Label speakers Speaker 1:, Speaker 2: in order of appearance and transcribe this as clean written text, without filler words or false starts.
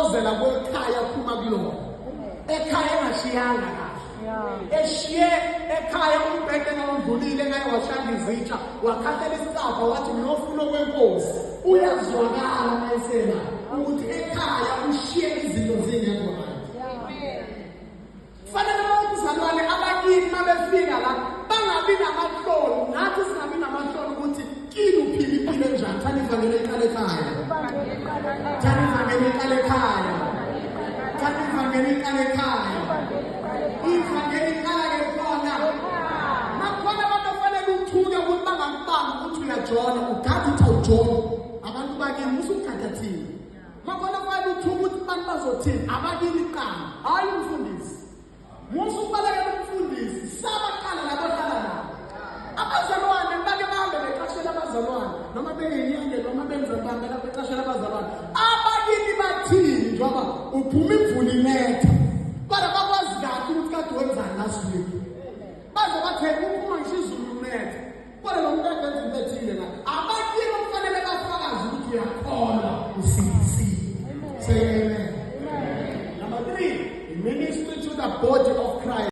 Speaker 1: ukuxokozela kwekhaya phuma kulona. Ekhaya engashiyanga kahle. Eshiye ekhaya umbhede ngawudlulile ngaye washanga izitsha, wakhathela isicabha wathi ngiyofuna okwenkosi. Uyazwakala mayesela ukuthi ekhaya ushiye izinto zingekho right. Fanele ukuzalwane abakini mabefika la bangabi namahloni, nathi singabi namahloni ukuthi kini uphila impilo enjani. Thani ivangeli iqale ekhaya. Thani ivangeli iqale ekhaya. Thani ivangeli iqale ekhaya. Ivangeli iqala ngekhona. Nakhona abantu kufanele uthuke ukuthi bangakubamba ukuthi uyajona, ugathi uthi awujoni. Abantu bakini musukhathathile. Nakhona kufanele uthuke ukuthi abantu bazothini. Abakini iqala, hayi umfundisi. Musu kubalekela umfundisi, sabaqala labohlala nabo. Abazalwane bake bahambe beqashela abazalwane, noma bengenyenge noma benza bambe lapho beqashela abazalwane. Abakini bathini njengoba uphuma imvula inetha. Kodwa bakwazi kahle ukuthi kade wenzani last week. Baze batheka uma ngishizulu unetha. Kodwa lo muntu engenza into ethile la. Abakini kufanele bafakaze ukuthi uyakhona usindisile. Say amen. Number 3, ministry to the body of Christ.